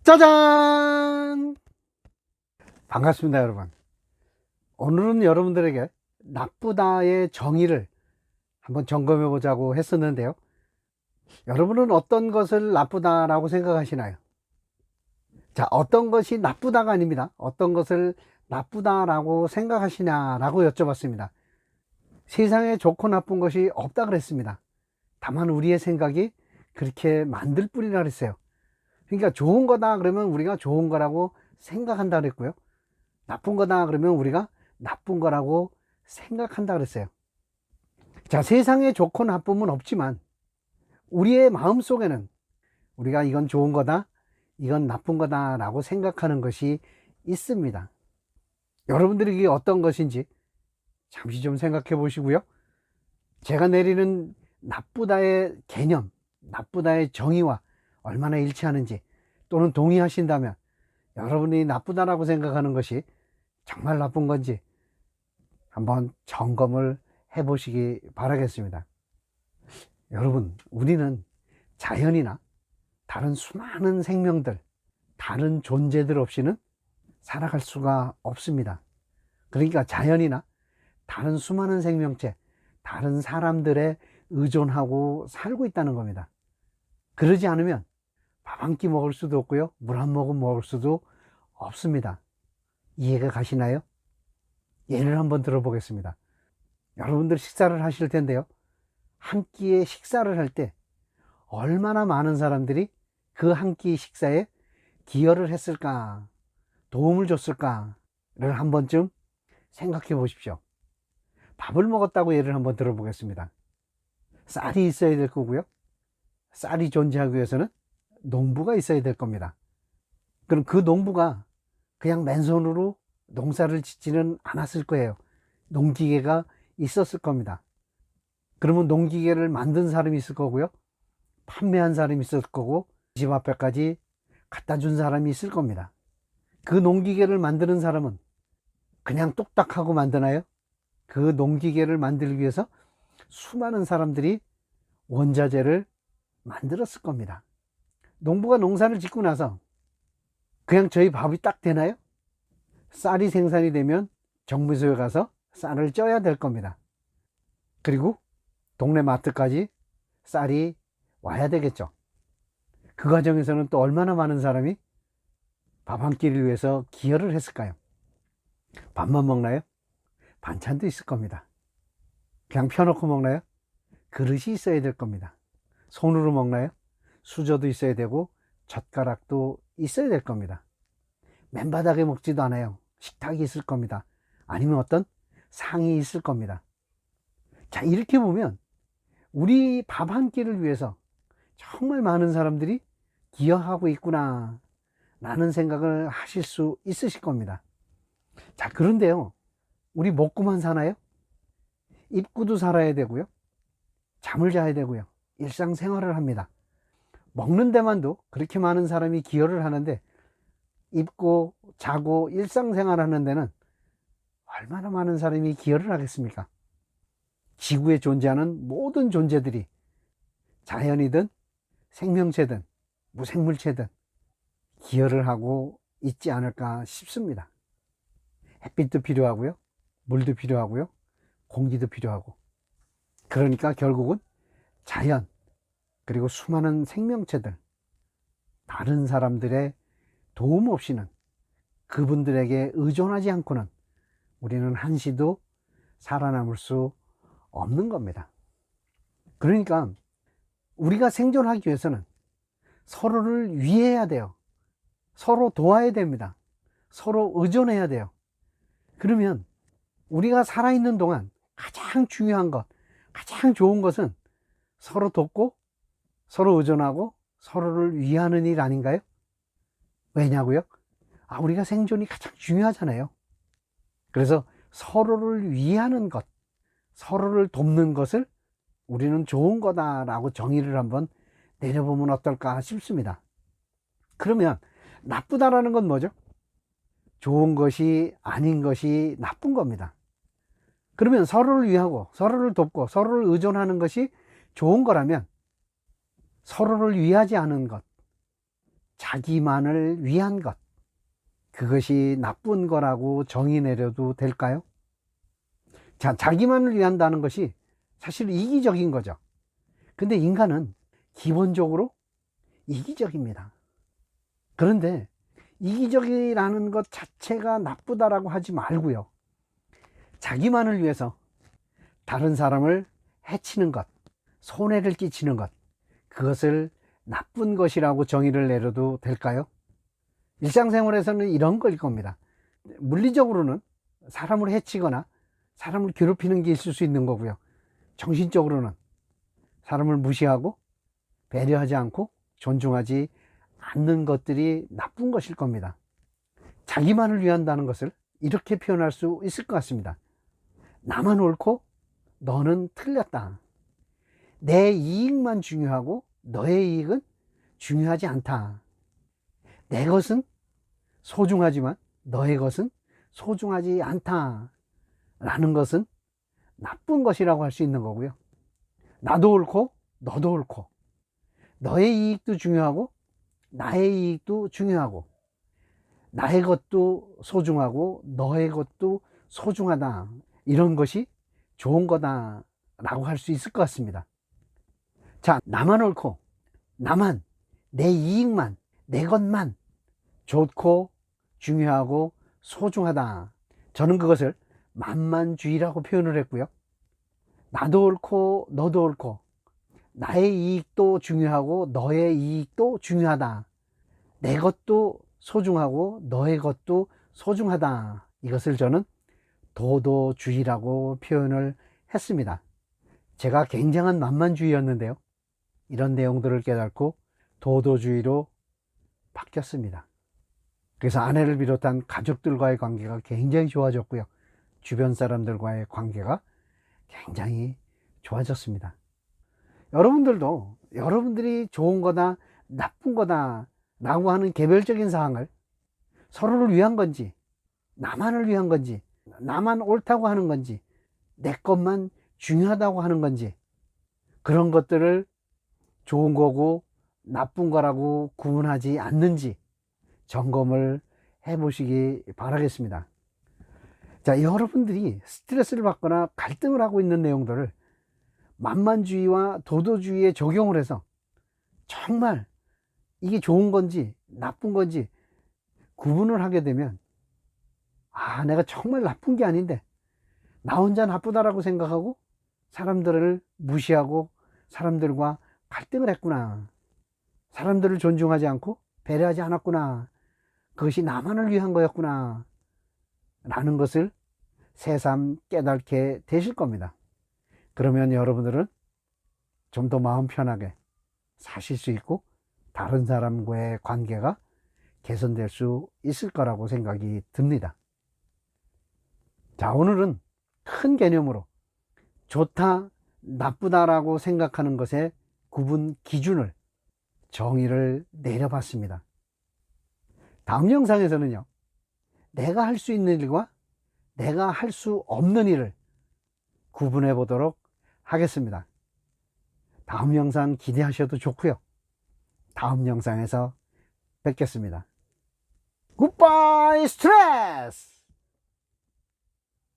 짜잔! 반갑습니다, 여러분. 오늘은 여러분들에게 나쁘다의 정의를 한번 점검해 보자고 했었는데요. 여러분은 어떤 것을 나쁘다라고 생각하시나요? 자, 어떤 것이 나쁘다가 아닙니다. 어떤 것을 나쁘다라고 생각하시냐라고 여쭤봤습니다. 세상에 좋고 나쁜 것이 없다 그랬습니다. 다만 우리의 생각이 그렇게 만들 뿐이라 그랬어요. 그러니까 좋은 거다 그러면 우리가 좋은 거라고 생각한다 그랬고요. 나쁜 거다 그러면 우리가 나쁜 거라고 생각한다 그랬어요. 자, 세상에 좋고 나쁨은 없지만 우리의 마음 속에는 우리가 이건 좋은 거다, 이건 나쁜 거다 라고 생각하는 것이 있습니다. 여러분들이 이게 어떤 것인지 잠시 좀 생각해 보시고요. 제가 내리는 나쁘다의 개념, 나쁘다의 정의와 얼마나 일치하는지, 또는 동의하신다면 여러분이 나쁘다라고 생각하는 것이 정말 나쁜 건지 한번 점검을 해 보시기 바라겠습니다. 여러분, 우리는 자연이나 다른 수많은 생명들, 다른 존재들 없이는 살아갈 수가 없습니다. 그러니까 자연이나 다른 수많은 생명체, 다른 사람들에 의존하고 살고 있다는 겁니다. 그러지 않으면 밥 한 끼 먹을 수도 없고요, 물 한 모금 먹을 수도 없습니다. 이해가 가시나요? 예를 한번 들어보겠습니다. 여러분들 식사를 하실 텐데요, 한 끼의 식사를 할 때 얼마나 많은 사람들이 그 한 끼 식사에 기여를 했을까, 도움을 줬을까를 한 번쯤 생각해 보십시오. 밥을 먹었다고 예를 한번 들어보겠습니다. 쌀이 있어야 될 거고요, 쌀이 존재하기 위해서는 농부가 있어야 될 겁니다. 그럼 그 농부가 그냥 맨손으로 농사를 짓지는 않았을 거예요. 농기계가 있었을 겁니다. 그러면 농기계를 만든 사람이 있을 거고요, 판매한 사람이 있을 거고, 집 앞에까지 갖다 준 사람이 있을 겁니다. 그 농기계를 만드는 사람은 그냥 뚝딱하고 만드나요? 그 농기계를 만들기 위해서 수많은 사람들이 원자재를 만들었을 겁니다. 농부가 농사를 짓고 나서 그냥 저희 밥이 딱 되나요? 쌀이 생산이 되면 정미소에 가서 쌀을 쪄야 될 겁니다. 그리고 동네 마트까지 쌀이 와야 되겠죠. 그 과정에서는 또 얼마나 많은 사람이 밥 한 끼를 위해서 기여를 했을까요? 밥만 먹나요? 반찬도 있을 겁니다. 그냥 펴놓고 먹나요? 그릇이 있어야 될 겁니다. 손으로 먹나요? 수저도 있어야 되고 젓가락도 있어야 될 겁니다. 맨바닥에 먹지도 않아요. 식탁이 있을 겁니다. 아니면 어떤 상이 있을 겁니다. 자, 이렇게 보면 우리 밥 한 끼를 위해서 정말 많은 사람들이 기여하고 있구나 라는 생각을 하실 수 있으실 겁니다. 자, 그런데요, 우리 먹고만 사나요? 입고도 살아야 되고요, 잠을 자야 되고요, 일상생활을 합니다. 먹는 데만도 그렇게 많은 사람이 기여를 하는데 입고 자고 일상생활 하는 데는 얼마나 많은 사람이 기여를 하겠습니까? 지구에 존재하는 모든 존재들이 자연이든 생명체든 무생물체든 기여를 하고 있지 않을까 싶습니다. 햇빛도 필요하고요, 물도 필요하고요, 공기도 필요하고, 그러니까 결국은 자연, 그리고 수많은 생명체들, 다른 사람들의 도움 없이는, 그분들에게 의존하지 않고는 우리는 한시도 살아남을 수 없는 겁니다. 그러니까 우리가 생존하기 위해서는 서로를 위해야 돼요. 서로 도와야 됩니다. 서로 의존해야 돼요. 그러면 우리가 살아있는 동안 가장 중요한 것, 가장 좋은 것은 서로 돕고 서로 의존하고 서로를 위하는 일 아닌가요? 왜냐고요? 우리가 생존이 가장 중요하잖아요. 그래서 서로를 위하는 것, 서로를 돕는 것을 우리는 좋은 거다라고 정의를 한번 내려보면 어떨까 싶습니다. 그러면 나쁘다라는 건 뭐죠? 좋은 것이 아닌 것이 나쁜 겁니다. 그러면 서로를 위하고 서로를 돕고 서로를 의존하는 것이 좋은 거라면 서로를 위하지 않은 것, 자기만을 위한 것, 그것이 나쁜 거라고 정의 내려도 될까요? 자, 자기만을 위한다는 것이 사실 이기적인 거죠. 근데 인간은 기본적으로 이기적입니다. 그런데 이기적이라는 것 자체가 나쁘다라고 하지 말고요, 자기만을 위해서 다른 사람을 해치는 것, 손해를 끼치는 것, 그것을 나쁜 것이라고 정의를 내려도 될까요? 일상생활에서는 이런 거일 겁니다. 물리적으로는 사람을 해치거나 사람을 괴롭히는 게 있을 수 있는 거고요, 정신적으로는 사람을 무시하고 배려하지 않고 존중하지 않는 것들이 나쁜 것일 겁니다. 자기만을 위한다는 것을 이렇게 표현할 수 있을 것 같습니다. 나만 옳고 너는 틀렸다. 내 이익만 중요하고 너의 이익은 중요하지 않다. 내 것은 소중하지만 너의 것은 소중하지 않다 라는 것은 나쁜 것이라고 할 수 있는 거고요, 나도 옳고 너도 옳고 너의 이익도 중요하고 나의 이익도 중요하고 나의 것도 소중하고 너의 것도 소중하다, 이런 것이 좋은 거다 라고 할 수 있을 것 같습니다. 자, 나만 옳고 나만, 내 이익만, 내 것만 좋고 중요하고 소중하다, 저는 그것을 만만주의라고 표현을 했고요, 나도 옳고 너도 옳고 나의 이익도 중요하고 너의 이익도 중요하다, 내 것도 소중하고 너의 것도 소중하다, 이것을 저는 도도주의라고 표현을 했습니다. 제가 굉장한 만만주의였는데요, 이런 내용들을 깨닫고 도도주의로 바뀌었습니다. 그래서 아내를 비롯한 가족들과의 관계가 굉장히 좋아졌고요, 주변 사람들과의 관계가 굉장히 좋아졌습니다. 여러분들도 여러분들이 좋은 거다 나쁜 거다 라고 하는 개별적인 사항을 서로를 위한 건지 나만을 위한 건지 나만 옳다고 하는 건지 내 것만 중요하다고 하는 건지, 그런 것들을 좋은 거고 나쁜 거라고 구분하지 않는지 점검을 해 보시기 바라겠습니다. 자, 여러분들이 스트레스를 받거나 갈등을 하고 있는 내용들을 만만주의와 도도주의에 적용을 해서 정말 이게 좋은 건지 나쁜 건지 구분을 하게 되면, 아, 내가 정말 나쁜 게 아닌데 나 혼자 나쁘다라고 생각하고 사람들을 무시하고 사람들과 갈등을 했구나, 사람들을 존중하지 않고 배려하지 않았구나, 그것이 나만을 위한 거였구나 라는 것을 새삼 깨닫게 되실 겁니다. 그러면 여러분들은 좀 더 마음 편하게 사실 수 있고 다른 사람과의 관계가 개선될 수 있을 거라고 생각이 듭니다. 자, 오늘은 큰 개념으로 좋다 나쁘다라고 생각하는 것의 구분 기준을 정의를 내려봤습니다. 다음 영상에서는요, 내가 할 수 있는 일과 내가 할 수 없는 일을 구분해 보도록 하겠습니다. 다음 영상 기대하셔도 좋고요, 다음 영상에서 뵙겠습니다. 굿바이 스트레스!